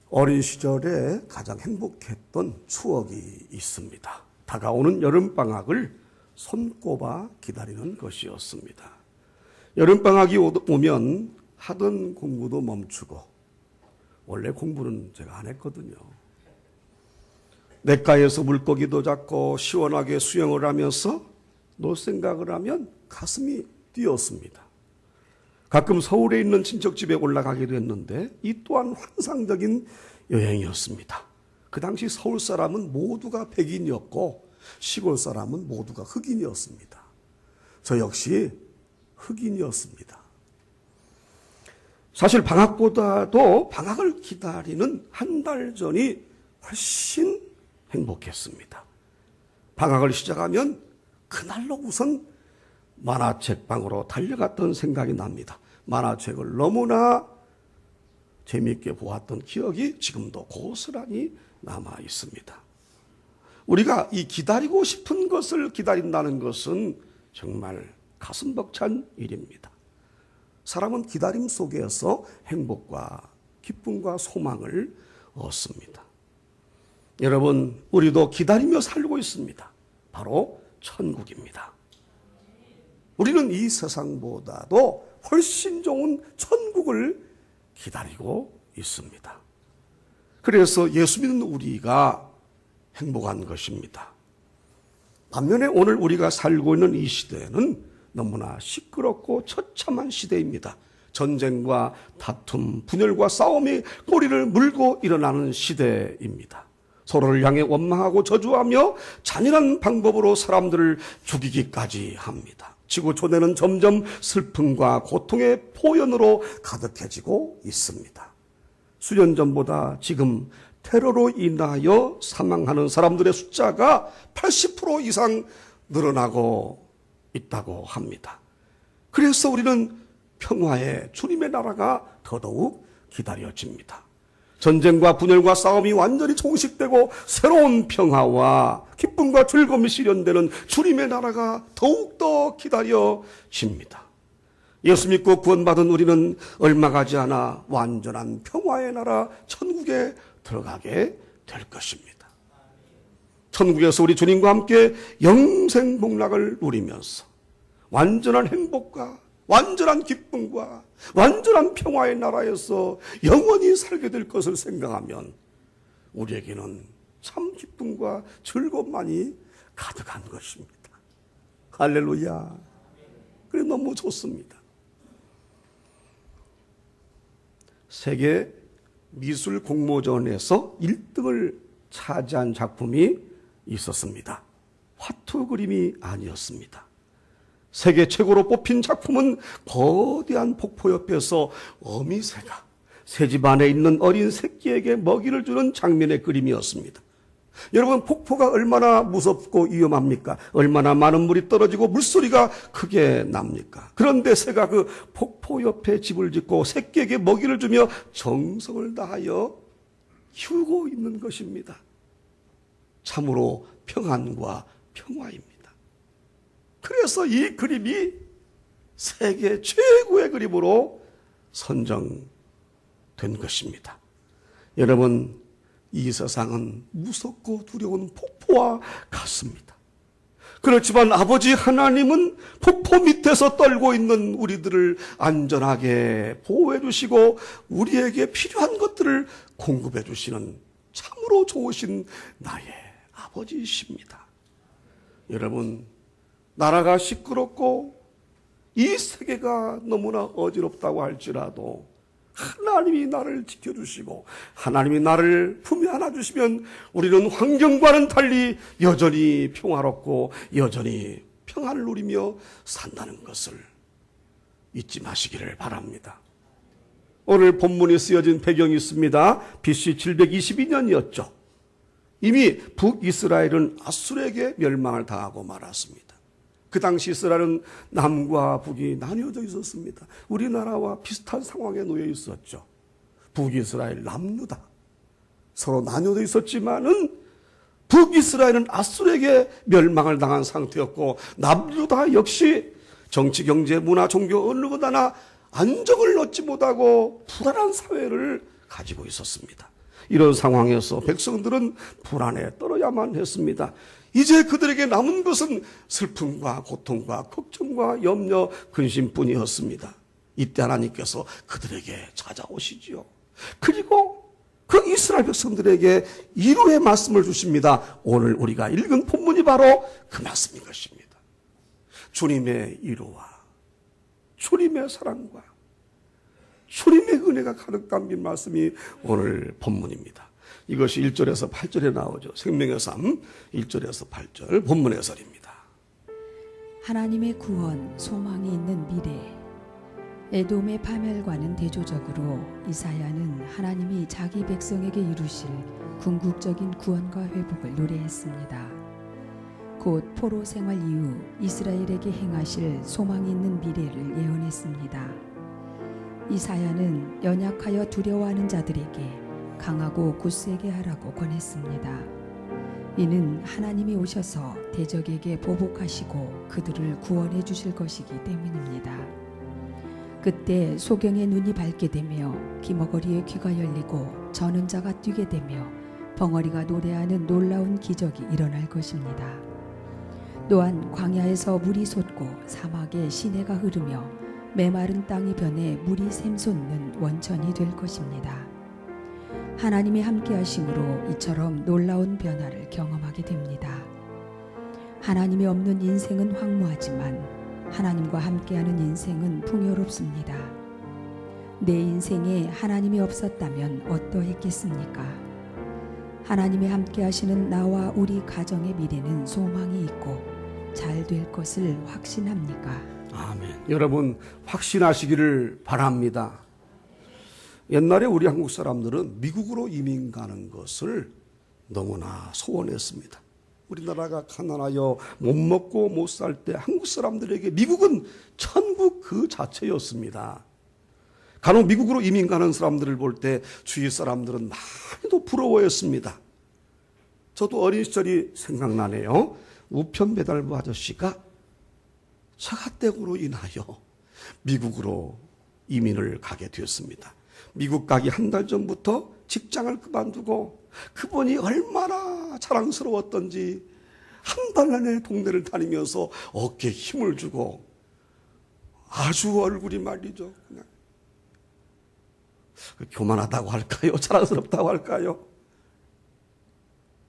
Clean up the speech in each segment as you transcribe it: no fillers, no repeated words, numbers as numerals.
어린 시절에 가장 행복했던 추억이 있습니다. 다가오는 여름방학을 손꼽아 기다리는 것이었습니다. 여름방학이 오면 하던 공부도 멈추고, 원래 공부는 제가 안 했거든요. 냇가에서 물고기도 잡고 시원하게 수영을 하면서 놀 생각을 하면 가슴이 뛰었습니다. 가끔 서울에 있는 친척집에 올라가기도 했는데 이 또한 환상적인 여행이었습니다. 그 당시 서울 사람은 모두가 백인이었고 시골 사람은 모두가 흑인이었습니다. 저 역시 흑인이었습니다. 사실 방학보다도 방학을 기다리는 한 달 전이 훨씬 행복했습니다. 방학을 시작하면 그날로 우선 만화책 방으로 달려갔던 생각이 납니다. 만화책을 너무나 재미있게 보았던 기억이 지금도 고스란히 남아 있습니다. 우리가 이 기다리고 싶은 것을 기다린다는 것은 정말 가슴 벅찬 일입니다. 사람은 기다림 속에서 행복과 기쁨과 소망을 얻습니다. 여러분, 우리도 기다리며 살고 있습니다. 바로 천국입니다. 우리는 이 세상보다도 훨씬 좋은 천국을 기다리고 있습니다. 그래서 예수 믿는 우리가 행복한 것입니다. 반면에 오늘 우리가 살고 있는 이 시대는 너무나 시끄럽고 처참한 시대입니다. 전쟁과 다툼, 분열과 싸움이 꼬리를 물고 일어나는 시대입니다. 서로를 향해 원망하고 저주하며 잔인한 방법으로 사람들을 죽이기까지 합니다. 지구 초대는 점점 슬픔과 고통의 포연으로 가득해지고 있습니다. 수년 전보다 지금 테러로 인하여 사망하는 사람들의 숫자가 80% 이상 늘어나고 있다고 합니다. 그래서 우리는 평화의 주님의 나라가 더더욱 기다려집니다. 전쟁과 분열과 싸움이 완전히 종식되고 새로운 평화와 기쁨과 즐거움이 실현되는 주님의 나라가 더욱더 기다려집니다. 예수 믿고 구원받은 우리는 얼마 가지 않아 완전한 평화의 나라 천국에 들어가게 될 것입니다. 천국에서 우리 주님과 함께 영생복락을 누리면서 완전한 행복과 완전한 기쁨과 완전한 평화의 나라에서 영원히 살게 될 것을 생각하면 우리에게는 참 기쁨과 즐거움만이 가득한 것입니다. 할렐루야. 그래 너무 좋습니다. 세계 미술 공모전에서 1등을 차지한 작품이 있었습니다. 화투 그림이 아니었습니다. 세계 최고로 뽑힌 작품은 거대한 폭포 옆에서 어미새가 새집 안에 있는 어린 새끼에게 먹이를 주는 장면의 그림이었습니다. 여러분, 폭포가 얼마나 무섭고 위험합니까? 얼마나 많은 물이 떨어지고 물소리가 크게 납니까? 그런데 새가 그 폭포 옆에 집을 짓고 새끼에게 먹이를 주며 정성을 다하여 키우고 있는 것입니다. 참으로 평안과 평화입니다. 그래서 이 그림이 세계 최고의 그림으로 선정된 것입니다. 여러분, 이 세상은 무섭고 두려운 폭포와 같습니다. 그렇지만 아버지 하나님은 폭포 밑에서 떨고 있는 우리들을 안전하게 보호해 주시고 우리에게 필요한 것들을 공급해 주시는 참으로 좋으신 나의 아버지이십니다. 여러분, 나라가 시끄럽고 이 세계가 너무나 어지럽다고 할지라도 하나님이 나를 지켜주시고 하나님이 나를 품에 안아주시면 우리는 환경과는 달리 여전히 평화롭고 여전히 평안을 누리며 산다는 것을 잊지 마시기를 바랍니다. 오늘 본문이 쓰여진 배경이 있습니다. BC 722년이었죠. 이미 북이스라엘은 아수르에게 멸망을 당하고 말았습니다. 그 당시 이스라엘은 남과 북이 나뉘어져 있었습니다. 우리나라와 비슷한 상황에 놓여 있었죠. 북이스라엘, 남유다 서로 나뉘어져 있었지만은 북이스라엘은 아수르에게 멸망을 당한 상태였고 남유다 역시 정치, 경제, 문화, 종교 어느 것보다나 안정을 얻지 못하고 불안한 사회를 가지고 있었습니다. 이런 상황에서 백성들은 불안에 떨어야만 했습니다. 이제 그들에게 남은 것은 슬픔과 고통과 걱정과 염려, 근심뿐이었습니다. 이때 하나님께서 그들에게 찾아오시지요. 그리고 그 이스라엘 백성들에게 위로의 말씀을 주십니다. 오늘 우리가 읽은 본문이 바로 그 말씀인 것입니다. 주님의 위로와 주님의 사랑과 주님의 은혜가 가득 담긴 말씀이 오늘 본문입니다. 이것이 1절에서 8절에 나오죠. 생명의 삶 1절에서 8절 본문 해설입니다. 하나님의 구원, 소망이 있는 미래. 에돔의 파멸과는 대조적으로 이사야는 하나님이 자기 백성에게 이루실 궁극적인 구원과 회복을 노래했습니다. 곧 포로 생활 이후 이스라엘에게 행하실 소망이 있는 미래를 예언했습니다. 이사야는 연약하여 두려워하는 자들에게 강하고 굳세게 하라고 권했습니다. 이는 하나님이 오셔서 대적에게 보복하시고 그들을 구원해 주실 것이기 때문입니다. 그때 소경의 눈이 밝게 되며 기머거리의 귀가 열리고 저는 자가 뛰게 되며 벙어리가 노래하는 놀라운 기적이 일어날 것입니다. 또한 광야에서 물이 솟고 사막에 시내가 흐르며 메마른 땅이 변해 물이 샘솟는 원천이 될 것입니다. 하나님이 함께 하심으로 이처럼 놀라운 변화를 경험하게 됩니다. 하나님이 없는 인생은 황무하지만 하나님과 함께하는 인생은 풍요롭습니다. 내 인생에 하나님이 없었다면 어떠했겠습니까? 하나님이 함께 하시는 나와 우리 가정의 미래는 소망이 있고 잘 될 것을 확신합니까? 아멘. 여러분 확신하시기를 바랍니다. 옛날에 우리 한국 사람들은 미국으로 이민 가는 것을 너무나 소원했습니다. 우리나라가 가난하여 못 먹고 못 살 때 한국 사람들에게 미국은 천국 그 자체였습니다. 간혹 미국으로 이민 가는 사람들을 볼 때 주위 사람들은 많이도 부러워했습니다. 저도 어린 시절이 생각나네요. 우편 배달부 아저씨가 처가댁으로 인하여 미국으로 이민을 가게 되었습니다. 미국 가기 한 달 전부터 직장을 그만두고 그분이 얼마나 자랑스러웠던지 한 달 안에 동네를 다니면서 어깨에 힘을 주고 아주 얼굴이 말이죠. 그냥 교만하다고 할까요? 자랑스럽다고 할까요?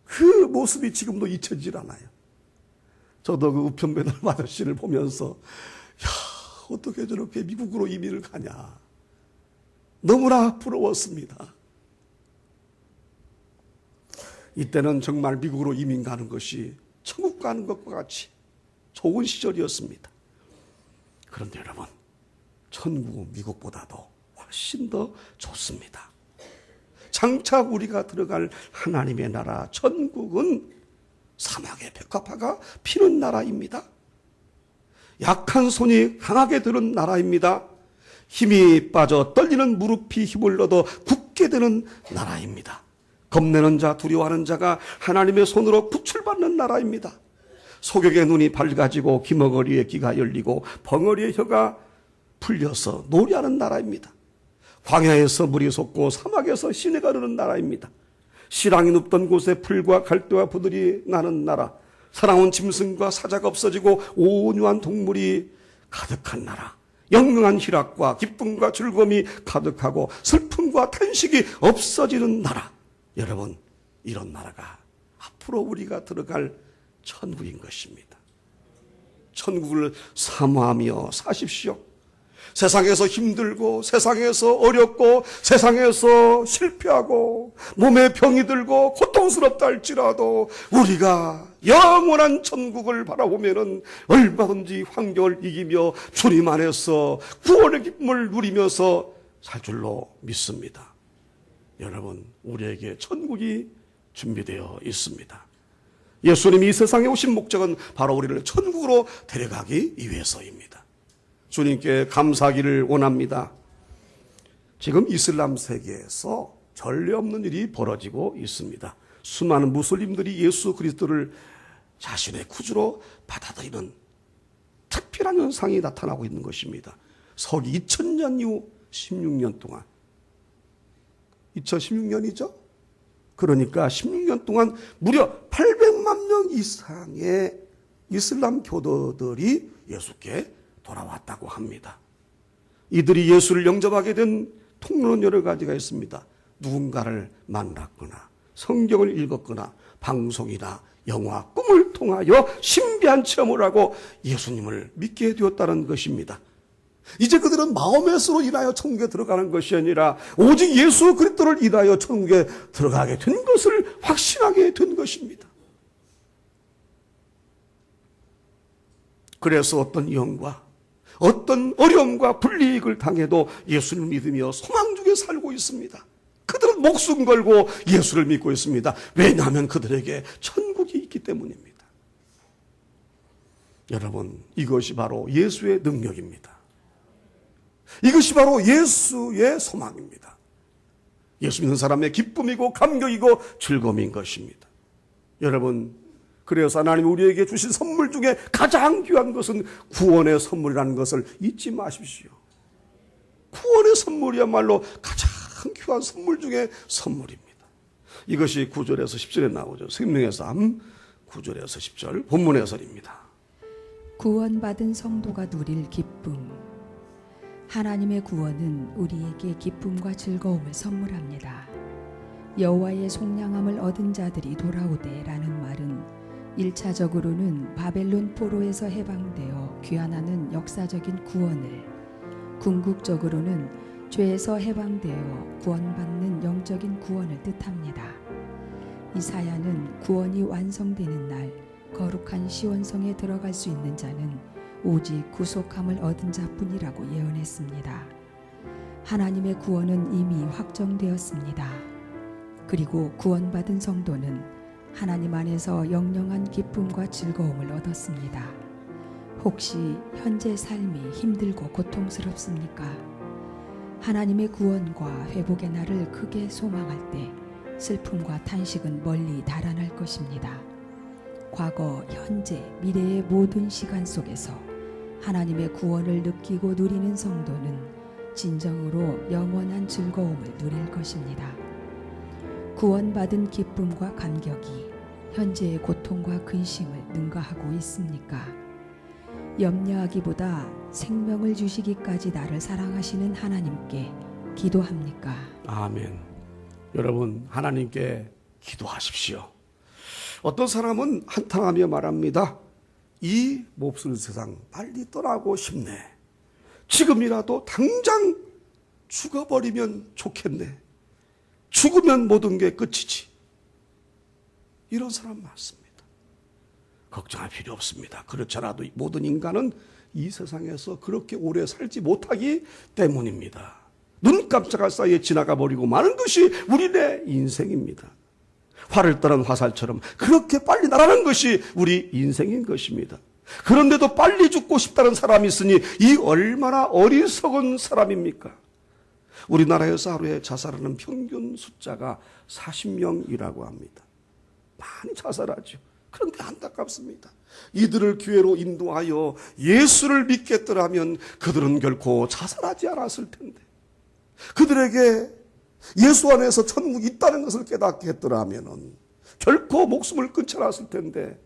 그 모습이 지금도 잊혀지질 않아요. 저도 그 우편배달 아저씨를 보면서 야, 어떻게 저렇게 미국으로 이민을 가냐. 너무나 부러웠습니다. 이때는 정말 미국으로 이민 가는 것이 천국 가는 것과 같이 좋은 시절이었습니다. 그런데 여러분, 천국은 미국보다도 훨씬 더 좋습니다. 장차 우리가 들어갈 하나님의 나라 천국은 사막의 백합화가 피는 나라입니다. 약한 손이 강하게 드는 나라입니다. 힘이 빠져 떨리는 무릎이 힘을 얻어 굳게 되는 나라입니다. 겁내는 자, 두려워하는 자가 하나님의 손으로 구출받는 나라입니다. 소경의 눈이 밝아지고 기머거리의 귀가 열리고 벙어리의 혀가 풀려서 노래하는 나라입니다. 광야에서 물이 솟고 사막에서 시내가 흐르는 나라입니다. 시랑이 눕던 곳에 풀과 갈대와 부들이 나는 나라, 사나운 짐승과 사자가 없어지고 온유한 동물이 가득한 나라, 영롱한 희락과 기쁨과 즐거움이 가득하고 슬픔과 탄식이 없어지는 나라. 여러분, 이런 나라가 앞으로 우리가 들어갈 천국인 것입니다. 천국을 사모하며 사십시오. 세상에서 힘들고 세상에서 어렵고 세상에서 실패하고 몸에 병이 들고 고통스럽다 할지라도 우리가 영원한 천국을 바라보면은 얼마든지 환경을 이기며 주님 안에서 구원의 기쁨을 누리면서 살 줄로 믿습니다. 여러분, 우리에게 천국이 준비되어 있습니다. 예수님이 이 세상에 오신 목적은 바로 우리를 천국으로 데려가기 위해서입니다. 주님께 감사하기를 원합니다. 지금 이슬람 세계에서 전례 없는 일이 벌어지고 있습니다. 수많은 무슬림들이 예수 그리스도를 자신의 구주로 받아들이는 특별한 현상이 나타나고 있는 것입니다. 서기 2000년 이후 16년 동안, 2016년이죠? 그러니까 16년 동안 무려 800만 명 이상의 이슬람 교도들이 예수께 돌아왔다고 합니다. 이들이 예수를 영접하게 된 통로는 여러 가지가 있습니다. 누군가를 만났거나 성경을 읽었거나 방송이나 영화, 꿈을 통하여 신비한 체험을 하고 예수님을 믿게 되었다는 것입니다. 이제 그들은 마호메스로 인하여 천국에 들어가는 것이 아니라 오직 예수 그리스도를 인하여 천국에 들어가게 된 것을 확신하게 된 것입니다. 그래서 어떤 영과 어떤 어려움과 불이익을 당해도 예수를 믿으며 소망 중에 살고 있습니다. 그들은 목숨 걸고 예수를 믿고 있습니다. 왜냐하면 그들에게 천국이 있기 때문입니다. 여러분, 이것이 바로 예수의 능력입니다. 이것이 바로 예수의 소망입니다. 예수 믿는 사람의 기쁨이고 감격이고 즐거움인 것입니다. 여러분, 그래서 하나님이 우리에게 주신 선물 중에 가장 귀한 것은 구원의 선물이라는 것을 잊지 마십시오. 구원의 선물이야말로 가장 귀한 선물 중에 선물입니다. 이것이 9절에서 10절에 나오죠. 생명의 삶 9절에서 10절 본문 해설입니다. 구원받은 성도가 누릴 기쁨. 하나님의 구원은 우리에게 기쁨과 즐거움을 선물합니다. 여호와의 속량함을 얻은 자들이 돌아오되 라는 말은 1차적으로는 바벨론 포로에서 해방되어 귀환하는 역사적인 구원을, 궁극적으로는 죄에서 해방되어 구원받는 영적인 구원을 뜻합니다. 이사야는 구원이 완성되는 날 거룩한 시온성에 들어갈 수 있는 자는 오직 구속함을 얻은 자뿐이라고 예언했습니다. 하나님의 구원은 이미 확정되었습니다. 그리고 구원받은 성도는 하나님 안에서 영영한 기쁨과 즐거움을 얻었습니다. 혹시 현재 삶이 힘들고 고통스럽습니까? 하나님의 구원과 회복의 날을 크게 소망할 때 슬픔과 탄식은 멀리 달아날 것입니다. 과거, 현재, 미래의 모든 시간 속에서 하나님의 구원을 느끼고 누리는 성도는 진정으로 영원한 즐거움을 누릴 것입니다. 구원받은 기쁨과 감격이 현재의 고통과 근심을 능가하고 있습니까? 염려하기보다 생명을 주시기까지 나를 사랑하시는 하나님께 기도합니까? 아멘. 여러분, 하나님께 기도하십시오. 어떤 사람은 한탄하며 말합니다. 이 몹쓸 세상 빨리 떠나고 싶네. 지금이라도 당장 죽어버리면 좋겠네. 죽으면 모든 게 끝이지. 이런 사람 많습니다. 걱정할 필요 없습니다. 그렇잖아도 모든 인간은 이 세상에서 그렇게 오래 살지 못하기 때문입니다. 눈 깜짝할 사이에 지나가 버리고 마는 것이 우리의 인생입니다. 활을 떠난 화살처럼 그렇게 빨리 날아가는 것이 우리 인생인 것입니다. 그런데도 빨리 죽고 싶다는 사람이 있으니 이 얼마나 어리석은 사람입니까? 우리나라에서 하루에 자살하는 평균 숫자가 40명이라고 합니다. 많이 자살하죠. 그런데 안타깝습니다. 이들을 교회로 인도하여 예수를 믿겠더라면 그들은 결코 자살하지 않았을 텐데, 그들에게 예수 안에서 천국이 있다는 것을 깨닫게 했더라면 결코 목숨을 끊지 않았을 텐데,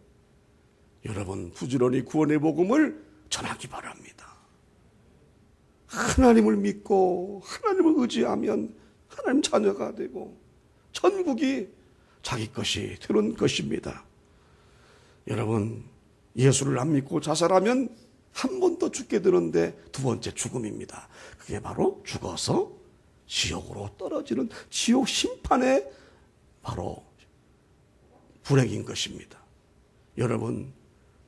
여러분 부지런히 구원의 복음을 전하기 바랍니다. 하나님을 믿고 하나님을 의지하면 하나님 자녀가 되고 천국이 자기 것이 되는 것입니다. 여러분, 예수를 안 믿고 자살하면 한 번 더 죽게 되는데 두 번째 죽음입니다. 그게 바로 죽어서 지옥으로 떨어지는 지옥 심판의 바로 불행인 것입니다. 여러분,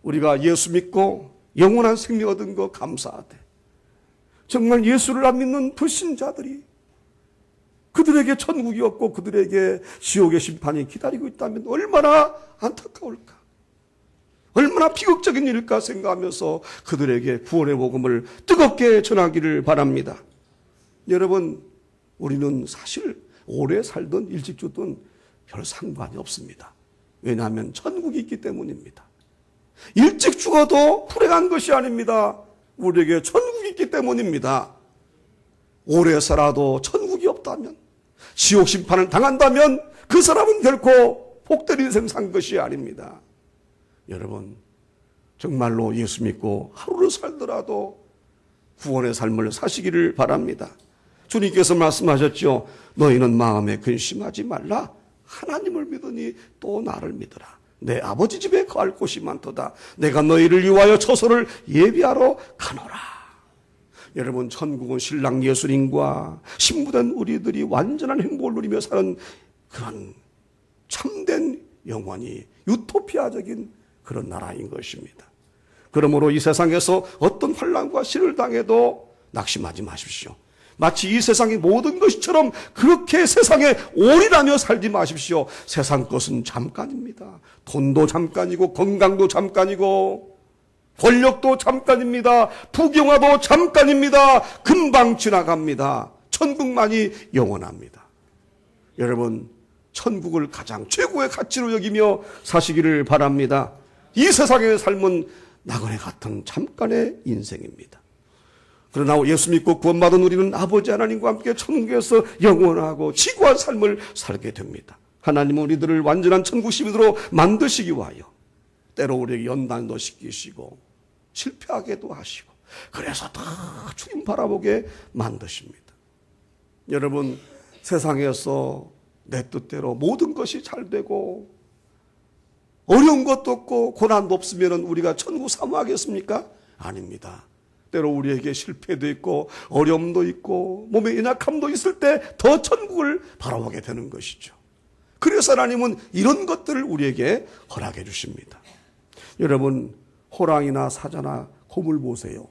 우리가 예수 믿고 영원한 생명 얻은 거 감사하되, 정말 예수를 안 믿는 불신자들이 그들에게 천국이 없고 그들에게 지옥의 심판이 기다리고 있다면 얼마나 안타까울까, 얼마나 비극적인 일일까 생각하면서 그들에게 구원의 복음을 뜨겁게 전하기를 바랍니다. 여러분, 우리는 사실 오래 살든 일찍 죽든 별 상관이 없습니다. 왜냐하면 천국이 있기 때문입니다. 일찍 죽어도 불행한 것이 아닙니다. 우리에게 천국이 있기 때문입니다. 오래 살아도 천국이 없다면, 지옥 심판을 당한다면 그 사람은 결코 복된 인생 산 것이 아닙니다. 여러분, 정말로 예수 믿고 하루를 살더라도 구원의 삶을 사시기를 바랍니다. 주님께서 말씀하셨죠. 너희는 마음에 근심하지 말라. 하나님을 믿으니 또 나를 믿으라. 내 아버지 집에 거할 곳이 많도다. 내가 너희를 위하여 처소를 예비하러 가노라. 여러분, 천국은 신랑 예수님과 신부된 우리들이 완전한 행복을 누리며 사는 그런 참된 영원히 유토피아적인 그런 나라인 것입니다. 그러므로 이 세상에서 어떤 환난과 시를 당해도 낙심하지 마십시오. 마치 이 세상의 모든 것처럼 그렇게 세상에 올인하며 살지 마십시오. 세상 것은 잠깐입니다. 돈도 잠깐이고 건강도 잠깐이고 권력도 잠깐입니다. 부경화도 잠깐입니다. 금방 지나갑니다. 천국만이 영원합니다. 여러분, 천국을 가장 최고의 가치로 여기며 사시기를 바랍니다. 이 세상의 삶은 나그네 같은 잠깐의 인생입니다. 그러나 예수 믿고 구원받은 우리는 아버지 하나님과 함께 천국에서 영원하고 지구한 삶을 살게 됩니다. 하나님은 우리들을 완전한 천국 시민으로 만드시기 위하여 때로 우리에게 연단도 시키시고 실패하게도 하시고 그래서 다 주님 바라보게 만드십니다. 여러분, 세상에서 내 뜻대로 모든 것이 잘 되고 어려운 것도 없고 고난도 없으면 우리가 천국 사모하겠습니까? 아닙니다. 때로 우리에게 실패도 있고 어려움도 있고 몸에 연약함도 있을 때 더 천국을 바라보게 되는 것이죠. 그래서 하나님은 이런 것들을 우리에게 허락해 주십니다. 여러분, 호랑이나 사자나 곰을 보세요.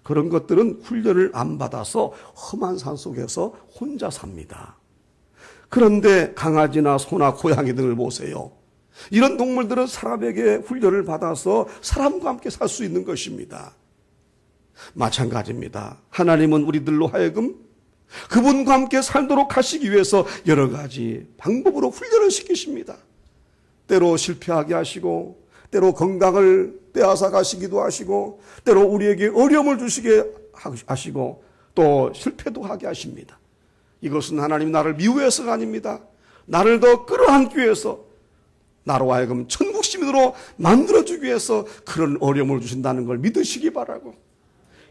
그런 것들은 훈련을 안 받아서 험한 산 속에서 혼자 삽니다. 그런데 강아지나 소나 고양이 등을 보세요. 이런 동물들은 사람에게 훈련을 받아서 사람과 함께 살 수 있는 것입니다. 마찬가지입니다. 하나님은 우리들로 하여금 그분과 함께 살도록 하시기 위해서 여러 가지 방법으로 훈련을 시키십니다. 때로 실패하게 하시고 때로 건강을 빼앗아 가시기도 하시고 때로 우리에게 어려움을 주시게 하시고 또 실패도 하게 하십니다. 이것은 하나님 나를 미워해서가 아닙니다. 나를 더 끌어안기 위해서 나로 하여금 천국 시민으로 만들어주기 위해서 그런 어려움을 주신다는 걸 믿으시기 바라고,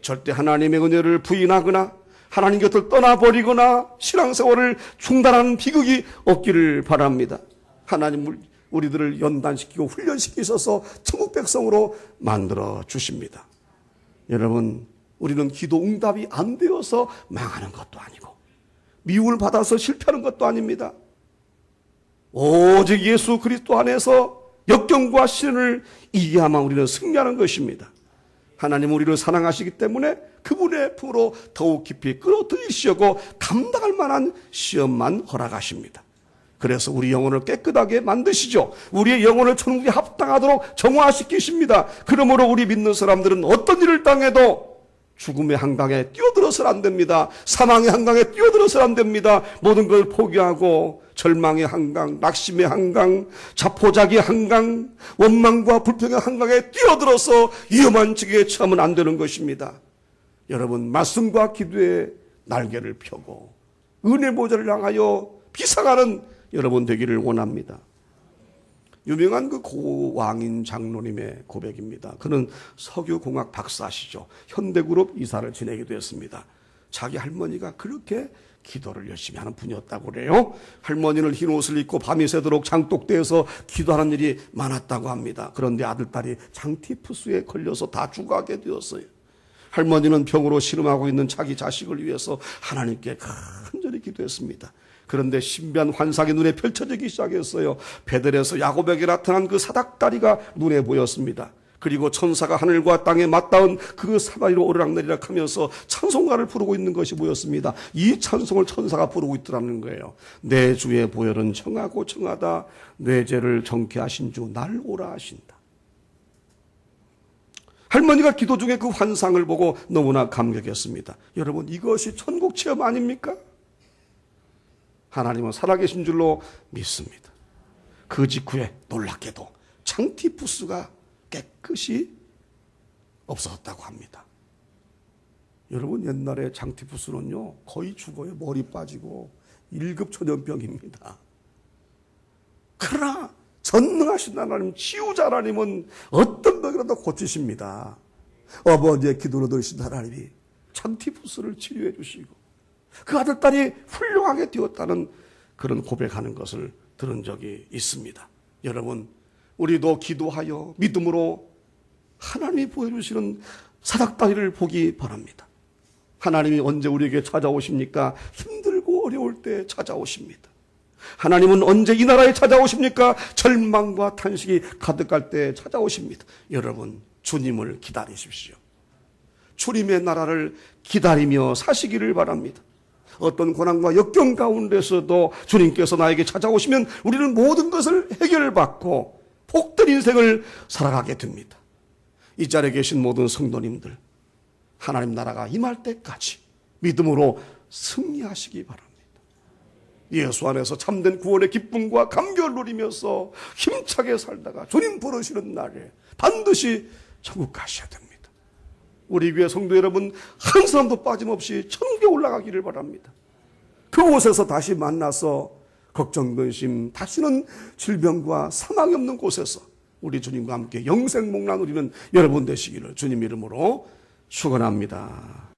절대 하나님의 은혜를 부인하거나 하나님 곁을 떠나버리거나 신앙생활을 중단하는 비극이 없기를 바랍니다. 하나님 우리들을 연단시키고 훈련시키셔서 천국 백성으로 만들어 주십니다. 여러분, 우리는 기도 응답이 안 되어서 망하는 것도 아니고 미움을 받아서 실패하는 것도 아닙니다. 오직 예수 그리스도 안에서 역경과 시련을 이겨야만 우리는 승리하는 것입니다. 하나님 우리를 사랑하시기 때문에 그분의 품으로 더욱 깊이 끌어들이시고 감당할 만한 시험만 허락하십니다. 그래서 우리 영혼을 깨끗하게 만드시죠. 우리의 영혼을 천국에 합당하도록 정화시키십니다. 그러므로 우리 믿는 사람들은 어떤 일을 당해도 죽음의 한강에 뛰어들어서는 안 됩니다. 사망의 한강에 뛰어들어서는 안 됩니다. 모든 걸 포기하고 절망의 한강, 낙심의 한강, 자포자기의 한강, 원망과 불평의 한강에 뛰어들어서 위험한 지경에 처하면 안 되는 것입니다. 여러분, 말씀과 기도의 날개를 펴고 은혜 모자를 향하여 비상하는 여러분 되기를 원합니다. 유명한 그 고왕인 장로님의 고백입니다. 그는 석유공학 박사시죠. 현대그룹 이사를 지내기도 했습니다. 자기 할머니가 그렇게 기도를 열심히 하는 분이었다고 그래요. 할머니는 흰 옷을 입고 밤이 새도록 장독대에서 기도하는 일이 많았다고 합니다. 그런데 아들딸이 장티푸스에 걸려서 다 죽어가게 되었어요. 할머니는 병으로 신음하고 있는 자기 자식을 위해서 하나님께 간절히 기도했습니다. 그런데 신비한 환상이 눈에 펼쳐지기 시작했어요. 베델에서 야곱에게 나타난 그 사닥다리가 눈에 보였습니다. 그리고 천사가 하늘과 땅에 맞닿은 그 사다리로 오르락내리락 하면서 찬송가를 부르고 있는 것이 보였습니다. 이 찬송을 천사가 부르고 있더라는 거예요. 내 주의 보혈은 청하고 청하다. 내 죄를 정케 하신 주 날 오라 하신다. 할머니가 기도 중에 그 환상을 보고 너무나 감격했습니다. 여러분, 이것이 천국 체험 아닙니까? 하나님은 살아계신 줄로 믿습니다. 그 직후에 놀랍게도 장티푸스가 깨끗이 없어졌다고 합니다. 여러분, 옛날에 장티푸스는요 거의 죽어요. 머리 빠지고 1급 전염병입니다. 그러나 전능하신 하나님, 치유자 하나님은 어떤 병이라도 고치십니다. 아버지의 기도로 들으신 하나님이 잔티푸스를 치료해 주시고 그 아들, 딸이 훌륭하게 되었다는 그런 고백하는 것을 들은 적이 있습니다. 여러분, 우리도 기도하여 믿음으로 하나님이 보여주시는 사닥다리를 보기 바랍니다. 하나님이 언제 우리에게 찾아오십니까? 힘들고 어려울 때 찾아오십니다. 하나님은 언제 이 나라에 찾아오십니까? 절망과 탄식이 가득할 때 찾아오십니다. 여러분, 주님을 기다리십시오. 주님의 나라를 기다리며 사시기를 바랍니다. 어떤 고난과 역경 가운데서도 주님께서 나에게 찾아오시면 우리는 모든 것을 해결받고 복된 인생을 살아가게 됩니다. 이 자리에 계신 모든 성도님들, 하나님 나라가 임할 때까지 믿음으로 승리하시기 바랍니다. 예수 안에서 참된 구원의 기쁨과 감격을 누리면서 힘차게 살다가 주님 부르시는 날에 반드시 천국 가셔야 됩니다. 우리 교회 성도 여러분, 한 사람도 빠짐없이 천국에 올라가기를 바랍니다. 그곳에서 다시 만나서 걱정, 근심, 다시는 질병과 사망이 없는 곳에서 우리 주님과 함께 영생목란 누리는 여러분 되시기를 주님 이름으로 축원합니다.